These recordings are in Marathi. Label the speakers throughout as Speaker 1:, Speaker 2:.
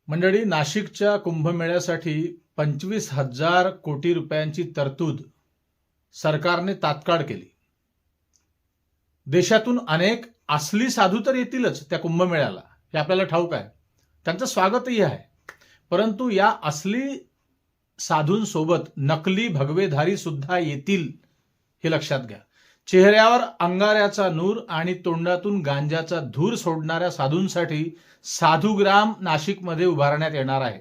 Speaker 1: मंडळी, नाशिकच्या कुंभमेळ्यासाठी 25,000 कोटी रुपयांची तरतूद सरकारने तात्काळ केली. देशातून अनेक असली साधू तर येतीलच त्या कुंभमेळ्याला, हे आपल्याला ठाऊक आहे. त्यांचं स्वागतही आहे. परंतु या असली साधूंसोबत नकली भगवेधारी सुद्धा येतील, हे लक्षात घ्या. चेहऱ्यावर अंगाऱ्याचा नूर आणि तोंडातून गांजाचा धूर सोडणाऱ्या साधूंसाठी साधूग्राम नाशिकमध्ये उभारण्यात येणार आहे.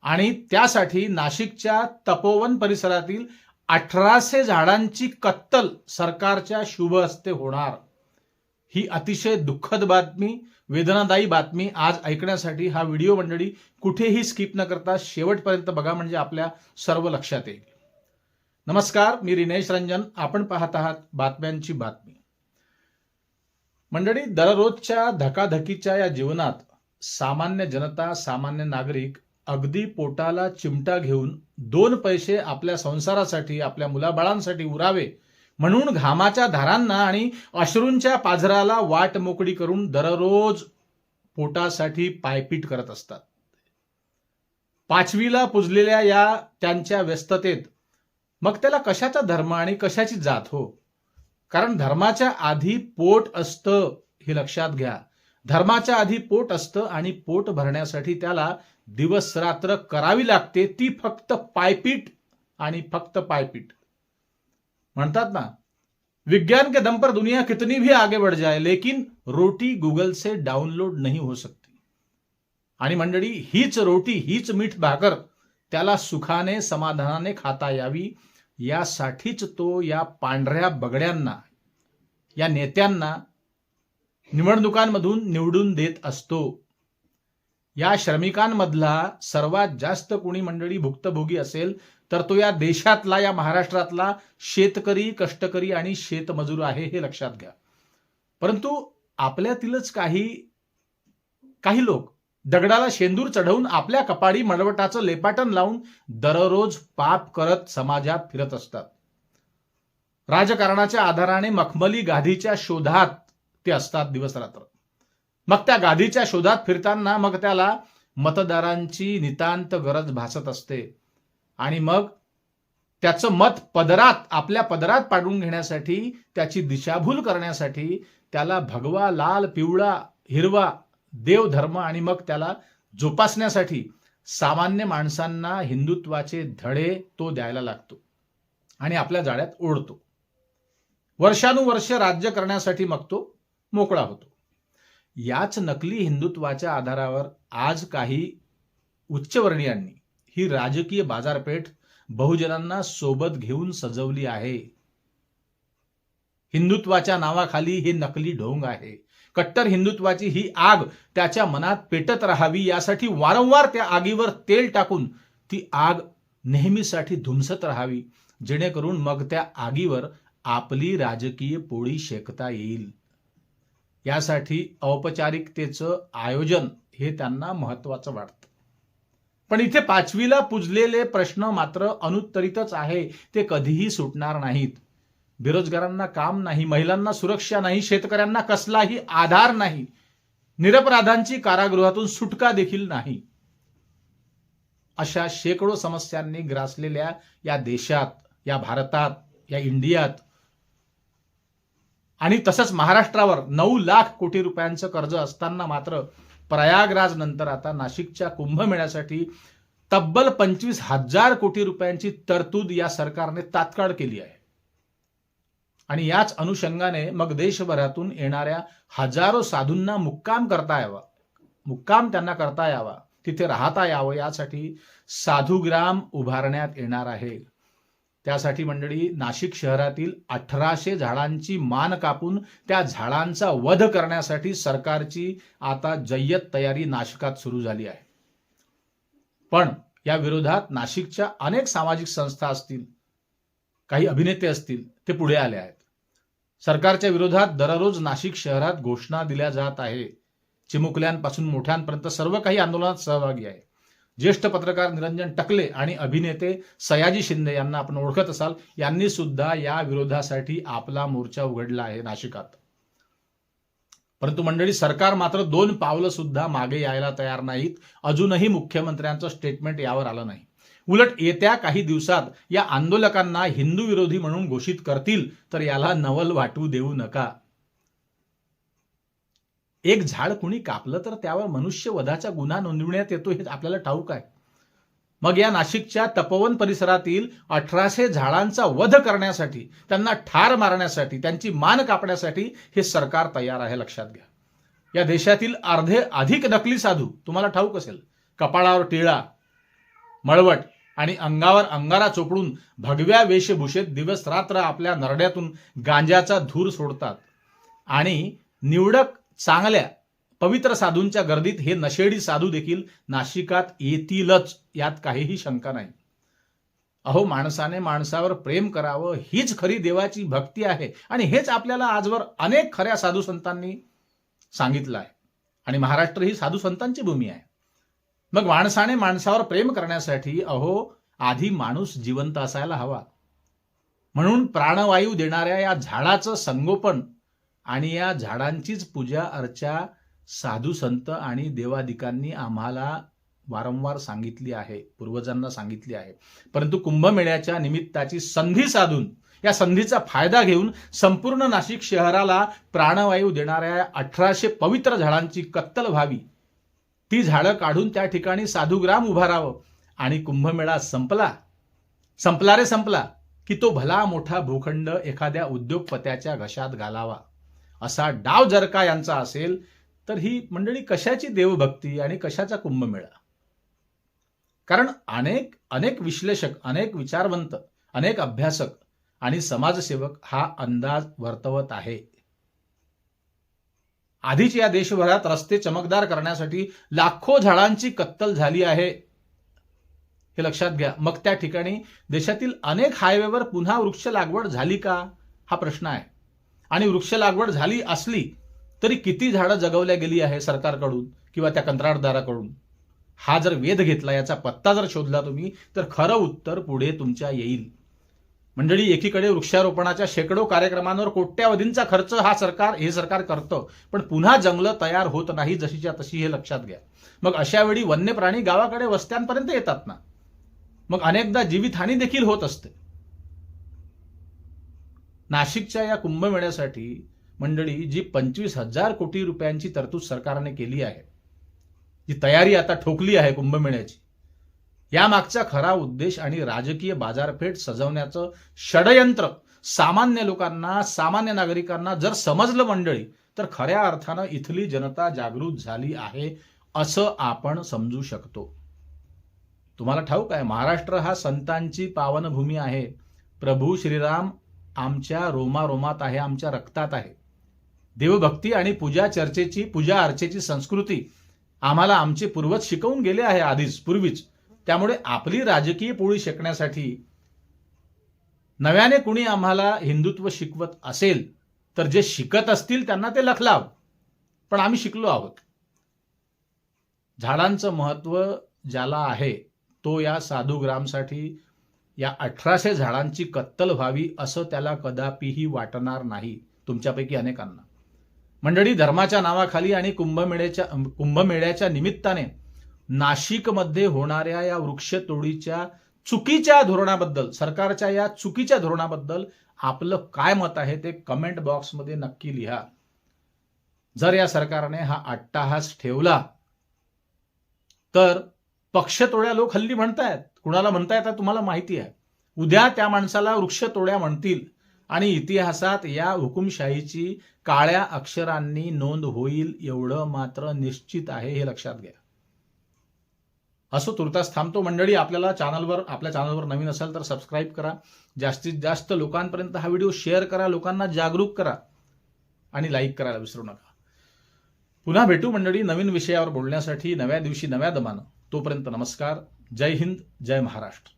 Speaker 1: आणि त्यासाठी नाशिकच्या तपोवन परिसरातील 1800 झाडांची कत्तल सरकारच्या शुभ हस्ते होणार. ही अतिशय दुःखद बातमी, वेदनादायी बातमी आज ऐकण्यासाठी हा व्हिडिओ मंडळी कुठेही स्किप न करता शेवटपर्यंत बघा, म्हणजे आपल्या सर्व लक्षात येईल. नमस्कार, मी रिनेश रंजन. आपण पाहत आहात बातम्यांची बातमी. मंडळी, दररोजच्या धकाधकीच्या या जीवनात सामान्य जनता, सामान्य नागरिक अगदी पोटाला चिमटा घेऊन 2 पैसे आपल्या संसारासाठी, आपल्या मुलाबाळांसाठी उरावे म्हणून घामाच्या धारांना आणि अश्रूंच्या पाझराला वाट मोकळी करून दररोज पोटासाठी पायपीट करत असतात. 5वीला पुजलेल्या या त्यांच्या व्यस्ततेत मग त्याला कशाचा धर्म आणि कशाची जात हो? कारण धर्माच्या आधी पोट असतं, हे लक्षात घ्या. धर्माच्या आधी पोट असतं आणि पोट भरण्यासाठी त्याला दिवस रात्र करावी लागते, ती फक्त पायपीट आणि फक्त पायपीट. म्हणतात ना, विज्ञान के दम पर दुनिया कितनी भी आगे बढ़ जाए लेकिन रोटी गूगल से डाउनलोड नहीं हो सकती. आणि मंडळी, हीच रोटी, हीच मीठ भाकर त्याला सुखाने समाधानाने खाता यावी, यासाठीच तो या पांढऱ्या बगड्यांना, या नेत्यांना निवडणुकांमधून निवडून देत असतो. या श्रमिकांमधला सर्वात जास्त कोणी मंडळी भुक्तभोगी असेल तर तो या देशातला, या महाराष्ट्रातला शेतकरी, कष्टकरी आणि शेतमजूर आहे, हे लक्षात घ्या. परंतु आपल्यातीलच काही लोक दगडाला शेंदूर चढवून आपल्या कपाळी मळवटाचं लेपाटन लावून दररोज पाप करत समाजात फिरत असतात. राजकारणाच्या आधाराने मखमली गाधीच्या शोधात ते असतात दिवस रात्र. मग त्या गाधीच्या शोधात फिरताना मग त्याला मतदारांची नितांत गरज भासत असते. आणि मग त्याचं मत आपल्या पदरात पाडून घेण्यासाठी, त्याची दिशाभूल करण्यासाठी त्याला भगवा, लाल, पिवळा, हिरवा देवधर्म आणि मग त्याला जोपासण्यासाठी सामान्य माणसांना हिंदुत्वाचे धडे तो द्यायला लागतो आणि आपल्या जाळ्यात ओढतो. वर्षानुवर्ष राज्य करण्यासाठी मग तो मोकळा होतो. याच नकली हिंदुत्वाच्या आधारावर आज काही उच्चवर्णीयांनी ही राजकीय बाजारपेठ बहुजनांना सोबत घेऊन सजवली आहे. हिंदुत्वाच्या नावाखाली हे नकली ढोंग आहे. कट्टर हिंदुत्वाची ही आग त्याच्या मनात पेटत राहावी यासाठी वारंवार त्या आगीवर तेल टाकून ती आग नेहमीसाठी धुमसत राहावी, जेणेकरून मग त्या आगीवर आपली राजकीय पोळी शेकता येईल. यासाठी औपचारिकतेचं आयोजन हे त्यांना महत्वाचं वाटतं. पण इथे 5वीला पुजलेले प्रश्न मात्र अनुत्तरितच आहे, ते कधीही सुटणार नाहीत. बेरोजगारांना काम नाही, महिलांना सुरक्षा नाही, शेतकऱ्यांना कसलाही आधार नाही, निरपराधांची कारागृहातून सुटका देखील नाही. अशा शेकडो समस्यांनी ग्रासलेल्या या देशात, या भारतात, या इंडियात आणि तसंच महाराष्ट्रावर 9 लाख कोटी रुपयांचं कर्ज असताना मात्र प्रयागराज नंतर आता नाशिकच्या कुंभमेळ्यासाठी तब्बल 25,000 कोटी रुपयांची तरतूद या सरकारने तात्काळ केली आहे. आणि याच अनुषंगाने मग देशभरातून येणाऱ्या हजारो साधूंना मुक्काम त्यांना करता यावा, तिथे राहता यावं, यासाठी साधूग्राम उभारण्यात येणार आहे. त्यासाठी मंडळी, नाशिक शहरातील 1800 झाडांची मान कापून त्या झाडांचा वध करण्यासाठी सरकारची आता जय्यत तयारी नाशिकात सुरू झाली आहे. पण या विरोधात नाशिकच्या अनेक सामाजिक संस्था असतील, काही अभिनेते असतील, ते पुढे आले आहेत. सरकारच्या विरोधात दररोज नाशिक शहरात घोषणा दिल्या जात आहे. चिमुकल्यांपासून मोठ्यांपर्यंत सर्व काही आंदोलनात सहभागी आहे. ज्येष्ठ पत्रकार निरंजन टकले आणि अभिनेते सयाजी शिंदे यांना आपण ओळखत असाल, यांनी सुद्धा या विरोधासाठी आपला मोर्चा उघडला आहे नाशिकात. परंतु मंडळी, सरकार मात्र 2 पावलं सुद्धा मागे यायला तयार नाहीत. अजूनही मुख्यमंत्र्यांचं स्टेटमेंट यावर आलं नाही. उलट येत्या काही दिवसात या आंदोलकांना हिंदू विरोधी म्हणून घोषित करतील, तर याला नवल वाटू देऊ नका. एक झाड कुणी कापलं तर त्यावर मनुष्यवधाचा गुन्हा नोंदविण्यात येतो हे आपल्याला ठाऊक आहे. मग या नाशिकच्या तपोवन परिसरातील 1800 झाडांचा वध करण्यासाठी, त्यांना ठार मारण्यासाठी, त्यांची मान कापण्यासाठी हे सरकार तयार आहे, लक्षात घ्या. या देशातील अर्धे अधिक नकली साधू, तुम्हाला ठाऊक असेल, कपाळावर टिळा, मळवट आणि अंगावर अंगारा चोपडून भगव्या वेशभूषेत दिवस रात्र आपल्या नरड्यातून गांजाचा धूर सोडतात. आणि निवडक चांगल्या पवित्र साधूंच्या गर्दीत हे नशेडी साधू देखील नाशिकात येतीलच, यात काहीही शंका नाही. अहो, माणसाने माणसावर प्रेम करावं हीच खरी देवाची भक्ती आहे. आणि हेच आपल्याला आजवर अनेक खऱ्या साधू संतांनी सांगितलं आहे. आणि महाराष्ट्र ही साधू संतांची भूमी आहे. मग माणसाने माणसावर प्रेम करण्यासाठी आधी माणूस जिवंत असायला हवा. म्हणून प्राणवायू देणाऱ्या या झाडाचं संगोपन आणि या झाडांचीच पूजा अर्चा साधू संत आणि देवादिकांनी आम्हाला वारंवार सांगितली आहे, पूर्वजांना सांगितली आहे. परंतु कुंभमेळ्याच्या निमित्ताची संधी साधून, या संधीचा फायदा घेऊन संपूर्ण नाशिक शहराला प्राणवायू देणाऱ्या 1800 पवित्र झाडांची कत्तल व्हावी. ती झाडं काढून त्या ठिकाणी साधुग्राम उभारावं आणि कुंभमेळा संपला रे संपला की तो भला मोठा भूखंड एखाद्या उद्योगपत्याच्या घशात घालावा, असा डाव जर का यांचा असेल तर ही मंडळी कशाची देवभक्ती आणि कशाचा कुंभमेळा? कारण अनेक विश्लेषक, अनेक विचारवंत, अनेक अभ्यासक आणि समाजसेवक हा अंदाज वर्तवत आहे. आधीच या देशभरात रस्ते चमकदार करण्यासाठी लाखो झाडांची कत्तल झाली आहे, हे लक्षात घ्या. मग त्या ठिकाणी देशातील अनेक हायवेवर पुन्हा वृक्ष लागवड झाली का, हा प्रश्न आहे. आणि वृक्ष लागवड झाली असली तरी किती झाडं जगवल्या गेली आहे सरकारकडून किंवा त्या कंत्राटदाराकडून? हा जर वेध घेतला, याचा पत्ता जर शोधला तुम्ही, तर खरं उत्तर पुढे तुमच्या येईल. मंडळी, एकीकडे वृक्षारोपणाच्या शेकडो कार्यक्रमांवर कोट्यावधींचा खर्च हे सरकार करतं, पण पुन्हा जंगलं तयार होत नाही जशीच्या तशी, हे लक्षात घ्या. मग अशा वेळी वन्य प्राणी गावाकडे वस्त्यांपर्यंत येतात ना, मग अनेकदा जीवितहानी देखील होत असते. नाशिकच्या या कुंभमेळ्यासाठी मंडळी जी 25,000 कोटी रुपयांची तरतूद सरकारने केली आहे, जी तयारी आता ठोकली आहे कुंभमेळ्याची, यामागचा खरा उद्देश आणि राजकीय बाजारपेठ सजवण्याचं षडयंत्र सामान्य लोकांना, सामान्य नागरिकांना जर समजलं मंडळी, तर खऱ्या अर्थानं इथली जनता जागृत झाली आहे असं आपण समजू शकतो. तुम्हाला ठाऊक आहे, महाराष्ट्र हा संतांची पावनभूमी आहे. प्रभू श्रीराम आमच्या रोमारोमात आहे, आमच्या रक्तात आहे. देवभक्ती आणि पूजा अर्चेची संस्कृती आम्हाला आमचे पूर्वज शिकवून गेले आहे पूर्वीच. त्यामुळे आपली राजकीय पोळी शेकण्यासाठी नव्याने कुणी आम्हाला हिंदुत्व शिकवत असेल तर जे शिकत असतील त्यांना ते लखलाव, पण आम्ही शिकलो आहोत. झाडांचं महत्व ज्याला आहे तो या साधुग्रामसाठी या 1800 झाडांची कत्तल व्हावी असं त्याला कदापिही वाटणार नाही तुमच्यापैकी अनेकांना. मंडळी, धर्माच्या नावाखाली आणि कुंभमेळ्याच्या निमित्ताने नाशिकमध्ये होणाऱ्या या वृक्षतोडीच्या चुकीच्या धोरणाबद्दल, सरकारच्या या चुकीच्या धोरणाबद्दल आपलं काय मत आहे ते कमेंट बॉक्समध्ये नक्की लिहा. जर या सरकारने हा अट्टाहास ठेवला तर पक्षतोड्या लोक हल्ली म्हणतायत. कुणाला म्हणतायत तुम्हाला माहिती आहे. उद्या त्या माणसाला वृक्षतोड्या म्हणतील आणि इतिहासात या हुकुमशाहीची काळ्या अक्षरांनी नोंद होईल, एवढं मात्र निश्चित आहे, हे लक्षात घ्या. असो, तुर्तास थांबतो मंडळी. आपल्या चॅनलवर नवीन असाल तर सबस्क्राईब करा. जास्तीत जास्त लोकांपर्यंत हा व्हिडिओ शेअर करा, लोकांना जागरूक करा आणि लाईक करायला विसरू नका. पुन्हा भेटू मंडळी नवीन विषयावर बोलण्यासाठी, नव्या दिवशी नव्या दमानं. तोपर्यंत नमस्कार. जय हिंद, जय महाराष्ट्र.